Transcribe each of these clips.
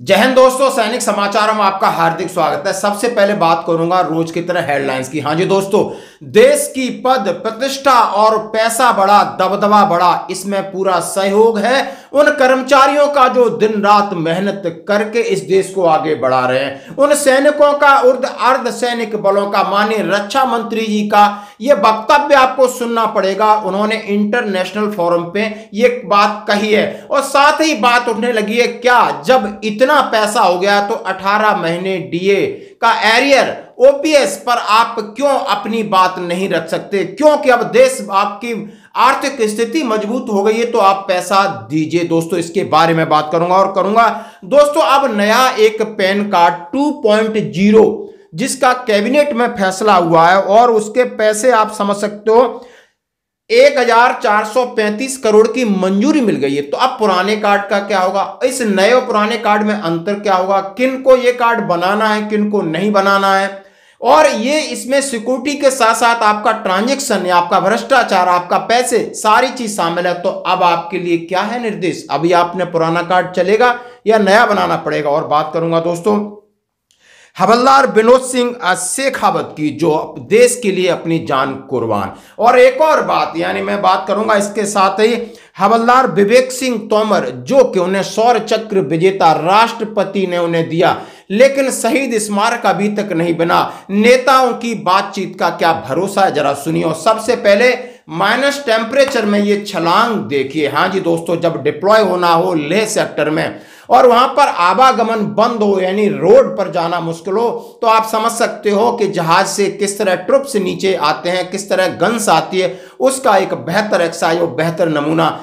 जय हिंद दोस्तों, सैनिक समाचार में आपका हार्दिक स्वागत है। सबसे पहले बात करूंगा रोज की तरह हेडलाइंस की। हाँ जी दोस्तों, देश की पद प्रतिष्ठा और पैसा बढ़ा, दबदबा बढ़ा, इसमें पूरा सहयोग है उन कर्मचारियों का जो दिन रात मेहनत करके इस देश को आगे बढ़ा रहे हैं, उन सैनिकों का, अर्ध सैनिक बलों का। माननीय रक्षा मंत्री जी का यह वक्तव्य आपको सुनना पड़ेगा। उन्होंने इंटरनेशनल फोरम पे ये बात कही है और साथ ही बात उठने लगी है, क्या जब इतना पैसा हो गया तो 18 महीने डीए का एरियर ओपीएस पर आप क्यों अपनी बात नहीं रख सकते? क्योंकि अब देश, आपकी आर्थिक स्थिति मजबूत हो गई है तो आप पैसा दीजिए। दोस्तों इसके बारे में बात करूंगा और करूंगा दोस्तों अब नया एक पैन कार्ड 2.0 जिसका कैबिनेट में फैसला हुआ है और उसके पैसे आप समझ सकते हो 1435 करोड़ की मंजूरी मिल गई है। तो अब पुराने कार्ड का क्या होगा, इस नए और पुराने कार्ड में अंतर क्या होगा, किन को ये कार्ड बनाना है, किन को नहीं बनाना है, और ये इसमें सिक्योरिटी के साथ साथ आपका ट्रांजैक्शन या आपका भ्रष्टाचार, आपका पैसे, सारी चीज शामिल है। तो अब आपके लिए क्या है निर्देश, अभी आपने पुराना कार्ड चलेगा या नया बनाना पड़ेगा। और बात करूंगा दोस्तों हवलदार विनोद सिंह शेखावत की, जो देश के लिए अपनी जान कुर्बान। और एक और बात, यानी मैं बात करूंगा इसके साथ ही हवलदार विवेक सिंह तोमर, जो कि उन्हें शौर्य चक्र विजेता राष्ट्रपति ने उन्हें दिया, लेकिन शहीद स्मारक अभी तक नहीं बना। नेताओं की बातचीत का क्या भरोसा है, जरा सुनिए। सबसे पहले माइनस टेम्परेचर में ये छलांग देखिए। हाँ जी दोस्तों, जब डिप्लॉय होना हो लेह सेक्टर में और वहां पर आवागमन बंद हो, यानी रोड पर जाना मुश्किल हो, तो आप समझ सकते हो कि जहाज से किस तरह ट्रुप्स नीचे आते हैं, किस तरह गन्स आती है, उसका एक बेहतर एक्साइज और बेहतर नमूना।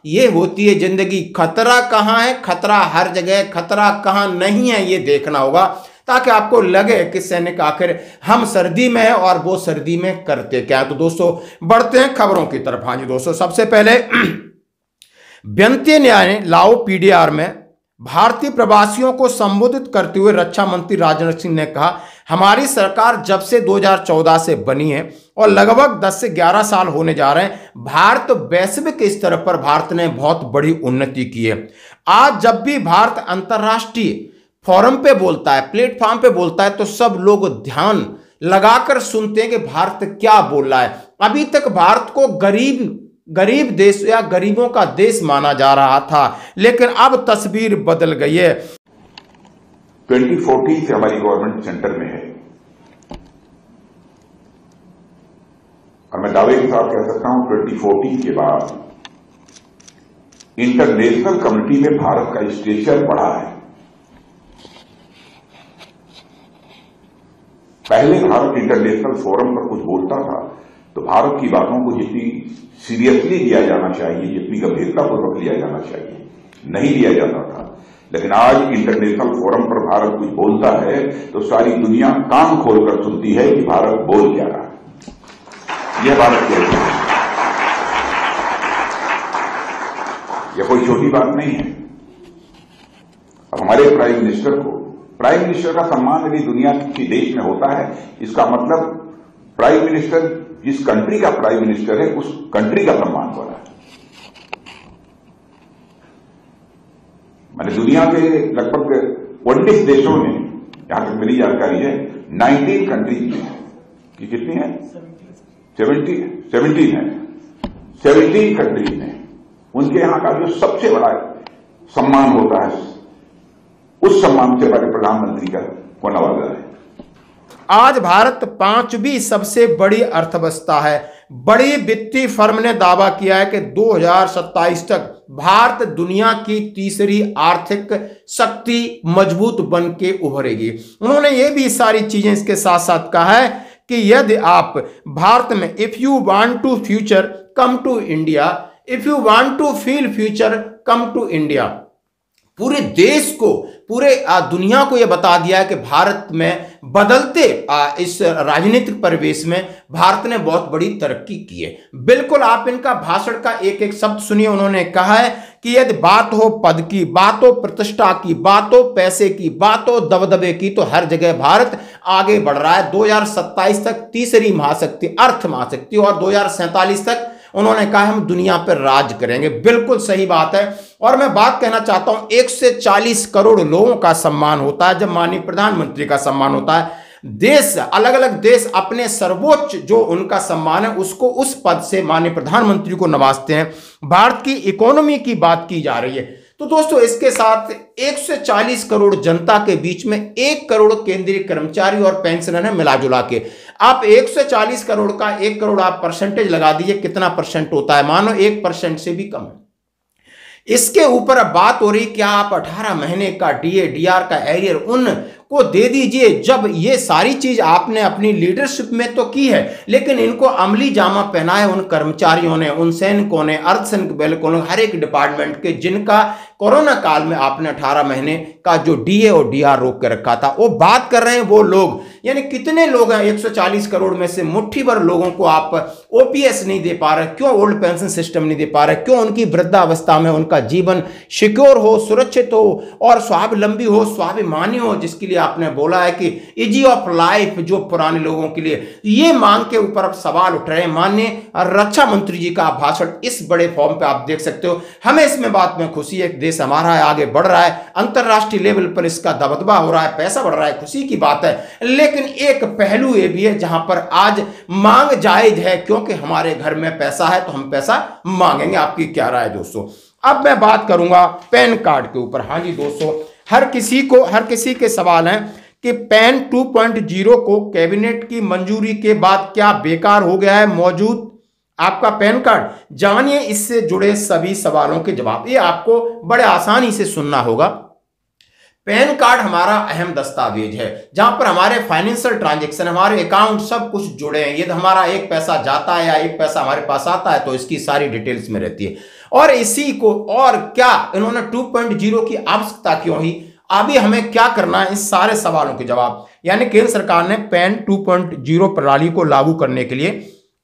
ये होती है जिंदगी। खतरा कहां है, खतरा हर जगह, खतरा कहां नहीं है ये देखना होगा, ताकि आपको लगे कि सैनिक आखिर हम सर्दी में है और वो सर्दी में करते क्या है। तो दोस्तों बढ़ते हैं खबरों की तरफ। हाँ जी दोस्तों, सबसे पहले वित्तीय न्याय लाओ पीडीआर में भारतीय प्रवासियों को संबोधित करते हुए रक्षा मंत्री राजनाथ सिंह ने कहा, हमारी सरकार जब से 2014 से बनी है और लगभग 10 से 11 साल होने जा रहे हैं, भारत वैश्विक स्तर पर भारत ने बहुत बड़ी उन्नति की है। आज जब भी भारत अंतर्राष्ट्रीय फोरम पे बोलता है, प्लेटफॉर्म पे बोलता है, तो सब लोग ध्यान लगाकर सुनते हैं कि भारत क्या बोल रहा है। अभी तक भारत को गरीब देश या गरीबों का देश माना जा रहा था, लेकिन अब तस्वीर बदल गई है। 2014 से हमारी गवर्नमेंट सेंटर में है और मैं दावे के साथ कह सकता हूं 2014 के बाद इंटरनेशनल कम्युनिटी में भारत का स्टेचर बढ़ा है। पहले भारत इंटरनेशनल फोरम पर कुछ बोलता था तो भारत की बातों को जितनी सीरियसली लिया जाना चाहिए, जितनी गंभीरतापूर्वक लिया जाना चाहिए, नहीं लिया जाता था। लेकिन आज इंटरनेशनल फोरम पर भारत कुछ बोलता है तो सारी दुनिया कान खोलकर सुनती है कि भारत बोल क्या रहा है। यह भारत की है, यह कोई छोटी बात नहीं है। अब हमारे प्राइम मिनिस्टर का सम्मान यदि दुनिया किसी देश में होता है, इसका मतलब प्राइम मिनिस्टर जिस कंट्री का प्राइम मिनिस्टर है उस कंट्री का सम्मान हो रहा है। मैंने दुनिया के लगभग 19 देशों में, जहां तक मेरी जानकारी है, 19 कंट्रीज में, कि कितनी है, 17 है, 17 कंट्रीज में उनके यहां का जो सबसे बड़ा सम्मान होता है, उस सम्मान से हमारे प्रधानमंत्री को नवाजा है। आज भारत 5वीं सबसे बड़ी अर्थव्यवस्था है। बड़ी वित्तीय फर्म ने दावा किया है कि 2027 तक भारत दुनिया की तीसरी आर्थिक शक्ति मजबूत बन के उभरेगी। उन्होंने ये भी सारी चीजें इसके साथ साथ कहा है कि यदि आप भारत में if you want to future come to India, if you want to feel future come to India, पूरे देश को, पूरे दुनिया को यह बता दिया है कि भारत में बदलते इस राजनीतिक परिवेश में भारत ने बहुत बड़ी तरक्की की है। बिल्कुल आप इनका भाषण का एक एक शब्द सुनिए। उन्होंने कहा है कि यदि बात हो पद की, बात हो प्रतिष्ठा की, बात हो पैसे की, बात हो दबदबे की, तो हर जगह भारत आगे बढ़ रहा है। 2027 तक तीसरी महाशक्ति, अर्थ महाशक्ति, और 2047 तक उन्होंने कहा हम दुनिया पर राज करेंगे। बिल्कुल सही बात है। और मैं बात कहना चाहता हूं, 140 करोड़ लोगों का सम्मान होता है जब माननीय प्रधानमंत्री का सम्मान होता है। देश, अलग अलग देश अपने सर्वोच्च जो उनका सम्मान है उसको उस पद से माननीय प्रधानमंत्री को नवाजते हैं। भारत की इकोनॉमी की बात की जा रही है। तो दोस्तों इसके साथ 140 करोड़ जनता के बीच में 1 करोड़ केंद्रीय कर्मचारी और पेंशनर है मिला जुला के। आप 140 करोड़ का 1 करोड़ आप परसेंटेज लगा दीजिए, कितना परसेंट होता है? मानो 1% से भी कम है। इसके ऊपर अब बात हो रही क्या आप 18 महीने का डीए डीआर का एरियर उनको दे दीजिए, जब ये सारी चीज आपने अपनी लीडरशिप में तो की है, लेकिन इनको अमली जामा पहना है उन कर्मचारियों ने, उन सैनिकों ने, अर्धसैनिक बलों ने, हर एक डिपार्टमेंट के, जिनका कोरोना काल में आपने 18 महीने का जो डीए और डीआर रोक के रखा था। वो बात कर रहे हैं वो लोग, यानी कितने लोग हैं 140 करोड़ में से मुट्ठी भर लोगों को आप ओपीएस नहीं दे पा रहे? क्यों ओल्ड पेंशन सिस्टम नहीं दे पा रहे? क्यों उनकी वृद्धावस्था में उनका जीवन सिक्योर हो, सुरक्षित हो और स्वावलंबी हो, स्वाभिमानी हो, जिसके लिए आपने बोला है कि इजी ऑफ लाइफ, जो पुराने लोगों के लिए, ये मांग के ऊपर अब सवाल उठ रहे हैं। माननीय रक्षा मंत्री जी का भाषण इस बड़े फॉर्म पे आप देख सकते हो। हमें इसमें बात में खुशी है, देश हमारा है, आगे बढ़ रहा है, अंतरराष्ट्रीय लेवल पर इसका दबदबा हो रहा है, पैसा बढ़ रहा है, खुशी की बात है। लेकिन एक पहलू ये भी है जहां पर आज मांग जायज है, क्योंकि हमारे घर में पैसा है तो हम पैसा मांगेंगे। आपकी क्या राय दोस्तों? अब मैं बात करूंगा पैन कार्ड के ऊपर। हाँ जी दोस्तों, हर किसी के सवाल हैं कि पैन 2.0 को कैबिनेट की मंजूरी के बाद क्या बेकार हो गया है मौजूद आपका पैन कार्ड? जानिए इससे जुड़े सभी सवालों के जवाब। ये आपको बड़े आसानी से सुनना होगा। पैन कार्ड हमारा अहम दस्तावेज है, जहां पर हमारे फाइनेंशियल ट्रांजैक्शन, हमारे अकाउंट सब कुछ जुड़े हैं। ये हमारा एक पैसा जाता है या एक पैसा हमारे पास आता है तो इसकी सारी डिटेल्स में रहती है। और इसी को, और क्या इन्होंने 2.0 की आवश्यकता क्यों ही? अभी हमें क्या करना है, इस सारे सवालों के जवाब। यानी केंद्र सरकार ने पैन 2.0 प्रणाली को लागू करने के लिए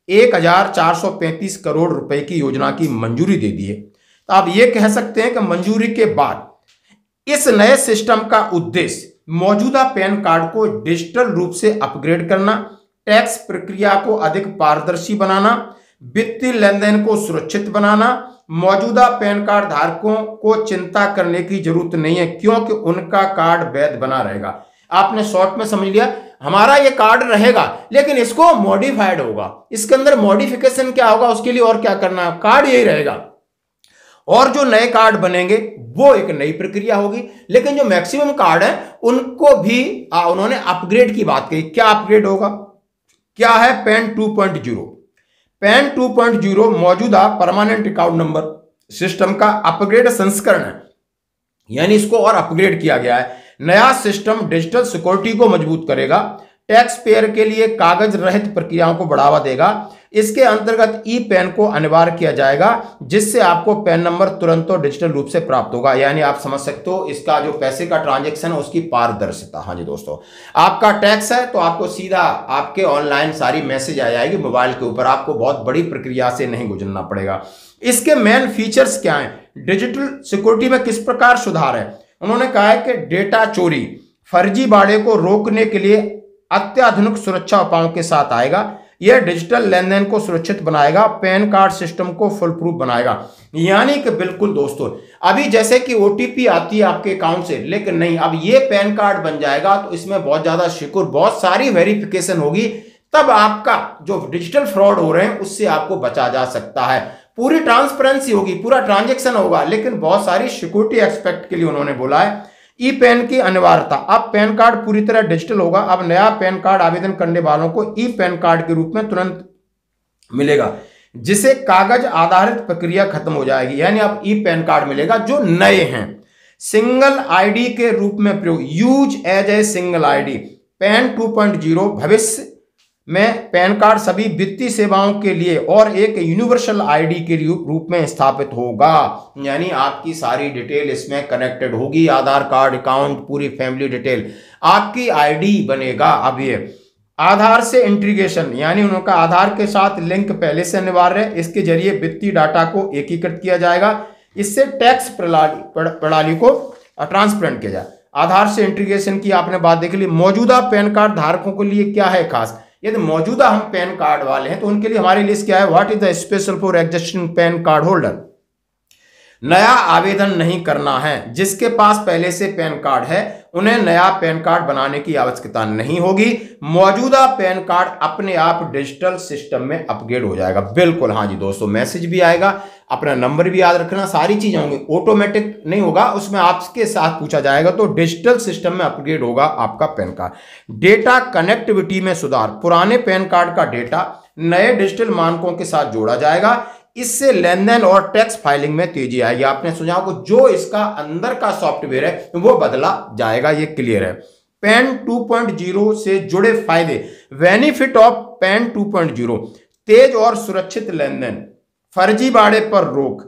1435 करोड़ रुपए की योजना की मंजूरी दे दी है। तो आप ये कह सकते हैं कि मंजूरी के बाद इस नए सिस्टम का उद्देश्य मौजूदा पैन कार्ड को डिजिटल रूप से अपग्रेड करना, टैक्स प्रक्रिया को अधिक पारदर्शी बनाना, वित्तीय लेन देन को सुरक्षित बनाना। मौजूदा पैन कार्ड धारकों को चिंता करने की जरूरत नहीं है, क्योंकि उनका कार्ड वैध बना रहेगा। आपने शॉर्ट में समझ लिया, हमारा ये कार्ड रहेगा लेकिन इसको मॉडिफाइड होगा, इसके अंदर मॉडिफिकेशन क्या होगा, उसके लिए और क्या करना है, कार्ड यही रहेगा। और जो नए कार्ड बनेंगे वो एक नई प्रक्रिया होगी। लेकिन जो मैक्सिमम कार्ड है उनको भी उन्होंने अपग्रेड की बात कही। क्या अपग्रेड होगा? क्या है पैन 2.0? पैन 2.0 मौजूदा परमानेंट अकाउंट नंबर सिस्टम का अपग्रेड संस्करण है, यानी इसको और अपग्रेड किया गया है। नया सिस्टम डिजिटल सिक्योरिटी को मजबूत करेगा, टैक्स पेयर के लिए कागज रहित प्रक्रियाओं को बढ़ावा देगा। इसके अंतर्गत ई पैन को अनिवार्य किया जाएगा, जिससे आपको पैन नंबर तुरंत और डिजिटल रूप से प्राप्त होगा। यानी आप समझ सकते हो इसका जो पैसे का ट्रांजैक्शन है उसकी पारदर्शिता। हाँ जी दोस्तों, आपका टैक्स है तो आपको सीधा आपके ऑनलाइन सारी मैसेज आ जाएगी मोबाइल के ऊपर, आपको बहुत बड़ी प्रक्रिया से नहीं गुजरना पड़ेगा। इसके मेन फीचर्स क्या हैं? डिजिटल सिक्योरिटी में किस प्रकार सुधार है? उन्होंने कहा है कि डेटा चोरी, फर्जीवाड़े को रोकने के लिए अत्याधुनिक सुरक्षा उपायों के साथ आएगा। यह डिजिटल लेन देन को सुरक्षित बनाएगा, पैन कार्ड सिस्टम को फुल प्रूफ बनाएगा। यानी कि बिल्कुल दोस्तों, अभी जैसे कि ओटीपी आती है आपके अकाउंट से, लेकिन नहीं, अब ये पैन कार्ड बन जाएगा तो इसमें बहुत ज्यादा सिक्योर, बहुत सारी वेरिफिकेशन होगी, तब आपका जो डिजिटल फ्रॉड हो रहे हैं उससे आपको बचा जा सकता है। पूरी ट्रांसपेरेंसी होगी, पूरा ट्रांजैक्शन होगा, लेकिन बहुत सारी सिक्योरिटी एक्सपेक्ट के लिए उन्होंने बोला है। ई पैन की अनिवार्यता, अब पैन कार्ड पूरी तरह डिजिटल होगा। अब नया पैन कार्ड आवेदन करने वालों को ई पैन कार्ड के रूप में तुरंत मिलेगा, जिसे कागज आधारित प्रक्रिया खत्म हो जाएगी। यानी अब ई पैन कार्ड मिलेगा जो नए हैं। सिंगल आईडी के रूप में प्रयोग, use as a single ID. PAN 2.0 भविष्य में पैन कार्ड सभी वित्तीय सेवाओं के लिए और एक यूनिवर्सल आईडी के रूप में स्थापित होगा। यानी आपकी सारी डिटेल इसमें कनेक्टेड होगी, आधार कार्ड, अकाउंट, पूरी फैमिली डिटेल, आपकी आईडी बनेगा। अब ये आधार से इंटीग्रेशन, यानी उनका आधार के साथ लिंक पहले से अनिवार्य है, इसके जरिए वित्तीय डाटा को एकीकृत किया जाएगा। इससे टैक्स प्रणाली को ट्रांसपेरेंट किया जाए। आधार से इंटीग्रेशन की आपने बात देख ली। मौजूदा पैन कार्ड धारकों के लिए क्या है खास? यदि मौजूदा हम पैन कार्ड वाले हैं तो उनके लिए हमारी लिस्ट क्या है? What is the special for existing pan card holder? नया आवेदन नहीं करना है। जिसके पास पहले से पैन कार्ड है उन्हें नया पैन कार्ड बनाने की आवश्यकता नहीं होगी। मौजूदा पैन कार्ड अपने आप डिजिटल सिस्टम में अपग्रेड हो जाएगा। बिल्कुल, हाँ जी दोस्तों, मैसेज भी आएगा, अपना नंबर भी याद रखना, सारी चीजें होंगी, ऑटोमेटिक नहीं होगा, उसमें आपके साथ पूछा जाएगा। तो डिजिटल सिस्टम में अपग्रेड होगा आपका पैन कार्ड। डेटा कनेक्टिविटी में सुधार, पुराने पैन कार्ड का डेटा नए डिजिटल मानकों के साथ जोड़ा जाएगा। इससे लेन देन और टैक्स फाइलिंग में तेजी आएगी। आपने सुना होगा जो इसका अंदर का सॉफ्टवेयर है वो बदला जाएगा, ये क्लियर है। पैन 2.0 से जुड़े फायदे, बेनिफिट ऑफ पैन 2.0, तेज और सुरक्षित लेन देन, फर्जीवाड़े पर रोक,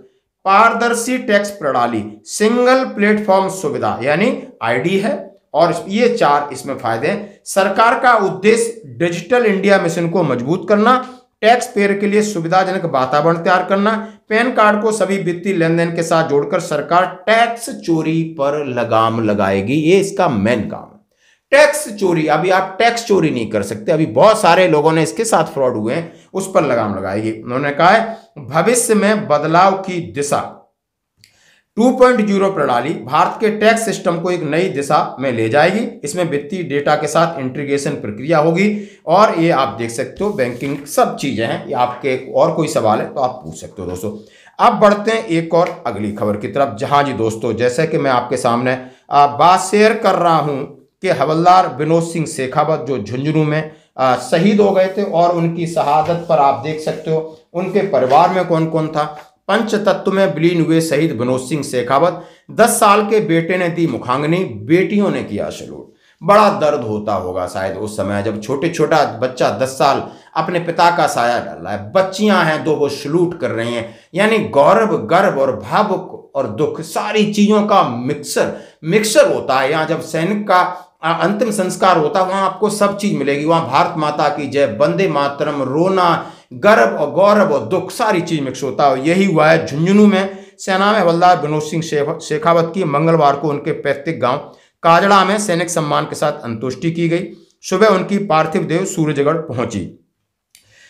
पारदर्शी टैक्स प्रणाली, सिंगल प्लेटफॉर्म सुविधा यानी आईडी है, और ये 4 इसमें फायदे हैं। सरकार का उद्देश्य डिजिटल इंडिया मिशन को मजबूत करना, टैक्स पेयर के लिए सुविधाजनक वातावरण तैयार करना, पैन कार्ड को सभी वित्तीय लेन देन के साथ जोड़कर सरकार टैक्स चोरी पर लगाम लगाएगी। ये इसका मेन काम है, टैक्स चोरी। अभी आप टैक्स चोरी नहीं कर सकते, अभी बहुत सारे लोगों ने इसके साथ फ्रॉड हुए हैं, उस पर लगाम लगाएगी। उन्होंने कहा है भविष्य में बदलाव की दिशा, 2.0 प्रणाली भारत के टैक्स सिस्टम को एक नई दिशा में ले जाएगी। इसमें वित्तीय डेटा के साथ इंटीग्रेशन प्रक्रिया होगी, और ये आप देख सकते हो बैंकिंग सब चीजें हैं। ये आपके और कोई सवाल है तो आप पूछ सकते हो दोस्तों। अब बढ़ते हैं एक और अगली खबर की तरफ। जहां जी दोस्तों, जैसे कि मैं आपके सामने बात शेयर कर रहा हूं कि हवलदार विनोद सिंह शेखावत जो झुंझुनू में शहीद हो गए थे, और उनकी शहादत पर आप देख सकते हो उनके परिवार में कौन कौन था। पंचतत्व में विलीन हुए शहीद विनोद सिंह शेखावत, 10 साल के बेटे ने दी मुखाग्नि, बेटियों ने किया सैल्यूट। बड़ा दर्द होता होगा शायद उस समय जब छोटा बच्चा 10 साल अपने पिता का साया डाल रहा है, बच्चियां हैं 2 वो सैल्यूट कर रही हैं। यानी गौरव, गर्व और भावुक और दुख सारी चीजों का मिक्सर होता है। यहाँ जब सैनिक का अंतिम संस्कार होता है वहां आपको सब चीज मिलेगी। वहां भारत माता की जय, वंदे मातरम, रोना, गर्व और गौरव और दुख सारी चीज मिक्स होता है। यही हुआ है झुंझुनू में। सेना में हवलदार विनोद सिंह शेखावत की मंगलवार को उनके पैतृक गांव काजड़ा में सैनिक सम्मान के साथ अंत्येष्टि की गई। सुबह उनकी पार्थिव देह सूरजगढ़ पहुंची।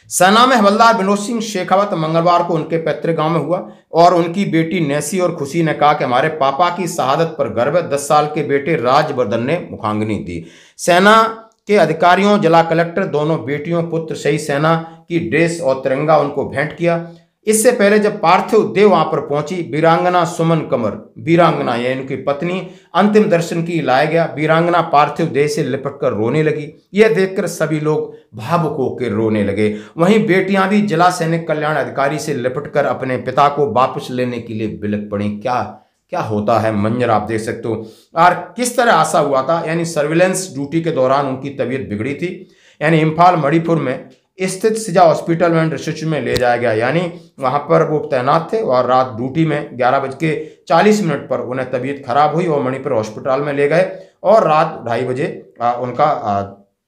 सेना में हवलदार विनोद सिंह शेखावत मंगलवार को उनके पैतृक गांव में हुआ, और उनकी बेटी नैसी और खुशी ने कहा कि हमारे पापा की शहादत पर गर्व है। 10 साल के बेटे राजवर्धन ने मुखाग्नि दी। सेना के अधिकारियों, जिला कलेक्टर, दोनों बेटियों पुत्र सही सेना की ड्रेस और तिरंगा उनको भेंट किया। इससे पहले जब पार्थिव देव वहां पर पहुंची, वीरांगना सुमन कमर, वीरांगना यानी उनकी पत्नी, अंतिम दर्शन की लाया गया। वीरांगना पार्थिव देह से लिपटकर रोने लगी। यह देखकर सभी लोग भावुक होकर रोने लगे। वहीं बेटियां भी जिला सैनिक कल्याण अधिकारी से लिपटकर अपने पिता को वापस लेने के लिए बिलख पड़ी। क्या होता है मंजर आप देख सकते हो। और किस तरह आशा हुआ था, यानी सर्विलेंस ड्यूटी के दौरान उनकी तबीयत बिगड़ी थी। यानी इम्फाल मणिपुर में स्थित सिजा हॉस्पिटल में रिसर्च में ले जाया गया। यानी वहां पर वो तैनात थे और रात ड्यूटी में 11:40 पर उन्हें तबीयत खराब हुई और मणिपुर हॉस्पिटल में ले गए, और रात 2:30 बजे उनका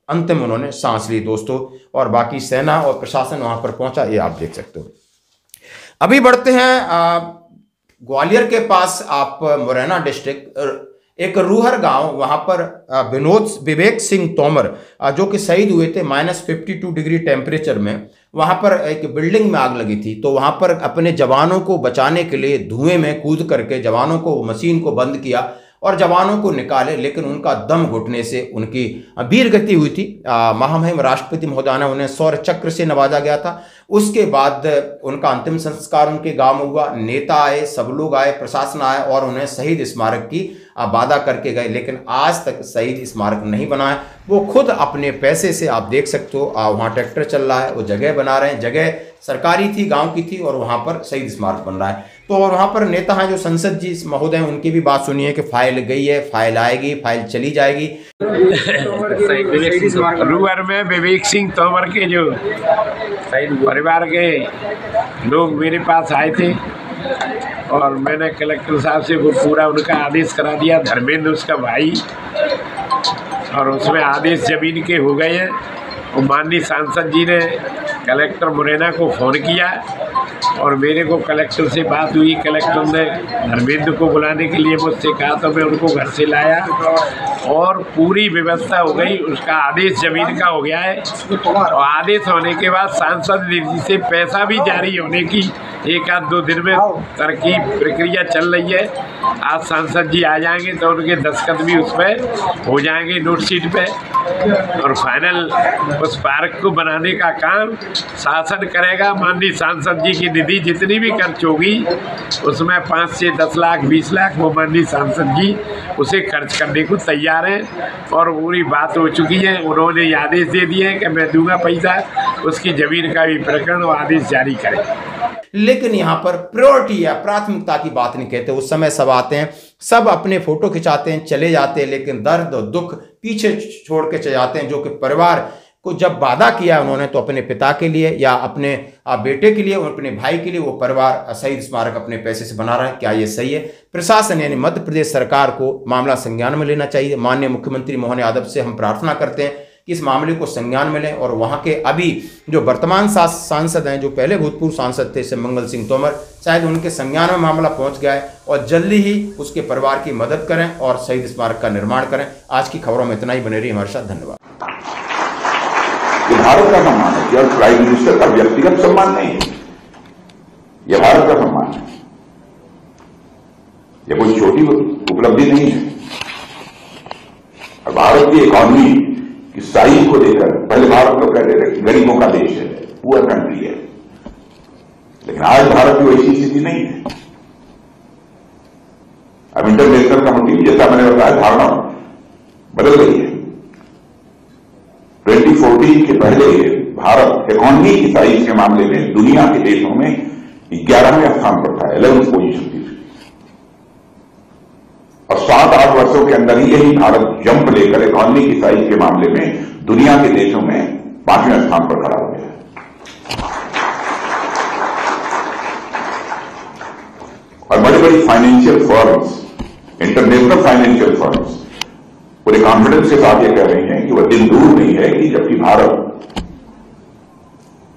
अंतिम उन्होंने सांस ली दोस्तों। और बाकी सेना और प्रशासन वहां पर पहुंचा, ये आप देख सकते हो। अभी बढ़ते हैं ग्वालियर के पास, आप मुरैना डिस्ट्रिक्ट, एक रूहर गांव, वहां पर विवेक सिंह तोमर जो कि शहीद हुए थे -52 डिग्री टेम्परेचर में। वहां पर एक बिल्डिंग में आग लगी थी, तो वहां पर अपने जवानों को बचाने के लिए धुएं में कूद करके जवानों को मशीन को बंद किया और जवानों को निकाले, लेकिन उनका दम घुटने से उनकी वीर गति हुई थी। महामहिम राष्ट्रपति महोदय ने उन्हें शौर्य चक्र से नवाजा गया था। उसके बाद उनका अंतिम संस्कार उनके गांव में हुआ। नेता आए, सब लोग आए, प्रशासन आए और उन्हें शहीद स्मारक की वादा करके गए, लेकिन आज तक शहीद स्मारक नहीं बना है। वो खुद अपने पैसे से, आप देख सकते हो वहाँ ट्रैक्टर चल रहा है, वो जगह बना रहे हैं। जगह सरकारी थी, गांव की थी, और वहां पर शहीद स्मारक बन रहा है। तो और वहां पर नेता हैं जो संसद जी महोदय, उनकी भी बात सुनिए कि फाइल गई है, फाइल आएगी, फाइल चली जाएगी। रूअर में विवेक सिंह तोमर के जो परिवार के लोग मेरे पास आए थे और मैंने कलेक्टर साहब से वो पूरा उनका आदेश करा दिया, धर्मेंद्र उसका भाई, और उसमें आदेश जमीन के हो गए हैं। और माननीय सांसद जी ने कलेक्टर मुरैना को फ़ोन किया और मेरे को कलेक्टर से बात हुई। कलेक्टर ने धर्मेंद्र को बुलाने के लिए मुझसे कहा तो मैं उनको घर से लाया और पूरी व्यवस्था हो गई। उसका आदेश जमीन का हो गया है और आदेश होने के बाद सांसद निधि से पैसा भी जारी होने की 1-2 दिन में तरकीब प्रक्रिया चल रही है। आज सांसद जी आ जाएंगे तो उनके दस्तखत भी उस पर हो जाएंगे नोटशीट पे, और फाइनल उस पार्क को बनाने का काम शासन करेगा। माननीय सांसद जी की निधि जितनी भी खर्च होगी उसमें 5 से 10 लाख 20 लाख वो माननीय सांसद जी उसे खर्च करने को तैयार हैं और पूरी बात हो चुकी है। उन्होंने आदेश दे दिए हैं कि मैं दूंगा पैसा, उसकी जमीन का भी प्रकरण और आदेश जारी करें। लेकिन यहाँ पर प्रायोरिटी या प्राथमिकता की बात नहीं कहते। उस समय सब आते हैं, सब अपने फोटो खिंचाते हैं, चले जाते हैं, लेकिन दर्द और दुख पीछे छोड़ के चले जाते हैं। जो कि परिवार को जब वादा किया उन्होंने तो अपने पिता के लिए या अपने बेटे के लिए और अपने भाई के लिए वो परिवार शहीद स्मारक अपने पैसे से बना रहा है। क्या ये सही है? प्रशासन यानी मध्य प्रदेश सरकार को मामला संज्ञान में लेना चाहिए। माननीय मुख्यमंत्री मोहन यादव से हम प्रार्थना करते हैं कि इस मामले को संज्ञान में लें और वहाँ के अभी जो वर्तमान सांसद हैं, जो पहले भूतपूर्व सांसद थे सिमंगल सिंह तोमर, शायद उनके संज्ञान में मामला पहुँच गया है और जल्दी ही उसके परिवार की मदद करें और शहीद स्मारक का निर्माण करें। आज की खबरों में इतना ही। बने रहिए हमारे साथ। धन्यवाद। भारत का सम्मान है, यह प्राइम मिनिस्टर का व्यक्तिगत सम्मान नहीं है, यह भारत का सम्मान है। यह कोई छोटी उपलब्धि नहीं है। और भारत की इकॉनमी की साइज को देखकर पहले भारत लोग कहते थे गरीबों का देश है, पुअर कंट्री है, लेकिन आज भारत की वैसी स्थिति नहीं है। अब इंटरनेशनल कम्युनिटी जैसा मैंने बताया धारणा बदल गई है। 2014 के पहले भारत इकॉनमी की साइज के मामले में दुनिया के देशों में 11वें स्थान पर था, 11th पोजीशन थी। और 7-8 वर्षों के अंदर ही यही भारत जंप लेकर इकॉनमी की साइज के मामले में दुनिया के देशों में 5वें स्थान पर खड़ा हो गया। और बड़ी बड़ी financial firms, international financial firms पूरे कॉन्फिडेंस के साथ ये कह रही हैं कि वह दिन दूर नहीं है कि जबकि भारत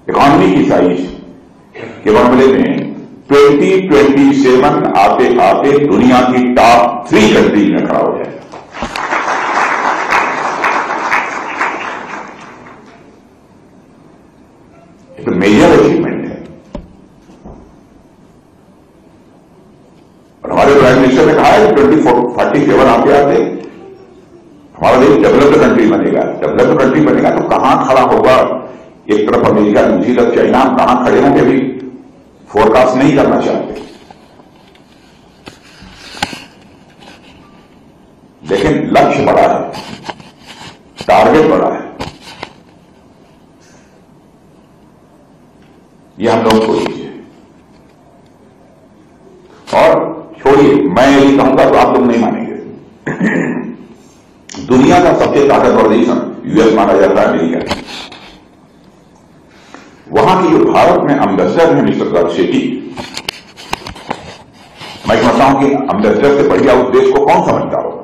इकॉनमी की साइज के मामले में 2027 आते आते दुनिया की टॉप 3 कंट्रीज में खड़ा हो जाएगा। ये तो मेजर अचीवमेंट है। और हमारे प्राइम मिनिस्टर ने कहा है कि 2047 आते आते हमारा देश डेवलप्ड कंट्री बनेगा। डेवलप्ड कंट्री बनेगा तो कहां खड़ा होगा? एक तरफ अमेरिका, दूसरी तरफ चाइना, कहां खड़े होंगे भी फोरकास्ट नहीं करना चाहते। लेकिन लक्ष्य बड़ा है, टारगेट बड़ा है, यह हम लोग को लीजिए। और छोड़िए, मैं यही कहूंगा तो आप लोग नहीं मानेंगे। दुनिया का सबसे ताकतवर देश यूएस माना जाता है, अमेरिका। वहां की जो भारत में अम्बेसडर है मिस्टर गर्शेटी, मैं समझता हूं कि अम्बेसडर से बढ़िया उस देश को कौन समझता होगा।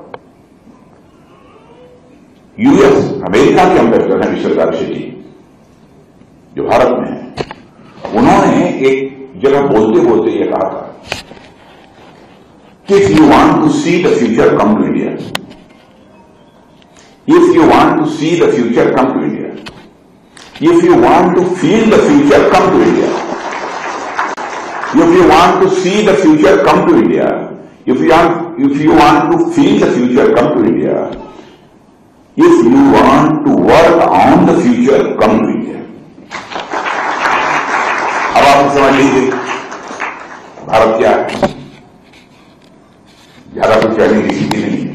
यूएस अमेरिका के अम्बेसडर है मिस्टर गर्शेटी, जो भारत में है। उन्होंने एक जगह बोलते बोलते ये कहा था कि if you want to see the future come to India, if you want to see the future, come to India. If you want to feel the future, come to India. If you want to see the future, come to India. If you want to feel the future, come to India. If you want to work on the future, come to India. अब आप समझ लीजिए भारत क्या है। ज्यादा कुछ कहने की स्थिति नहीं है।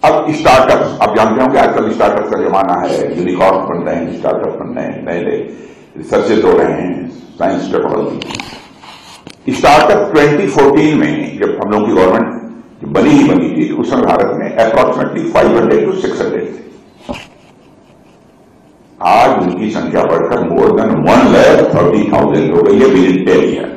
अब स्टार्टअप, आप जानते हो कि आजकल स्टार्टअप का जमाना है, यूनिकॉर्न बन रहे हैं, स्टार्टअप बन रहे हैं, नए नए रिसर्चेज हो रहे हैं साइंस टेक्नोलॉजी। स्टार्टअप 2014 में जब हम लोगों की गवर्नमेंट बनी ही बनी थी तो उस समय भारत में अप्रॉक्सीमेटली 500 to 600 थे। आज उनकी संख्या बढ़कर मोर देन 1,30,000 हो गई है विद इन 10 ईयर।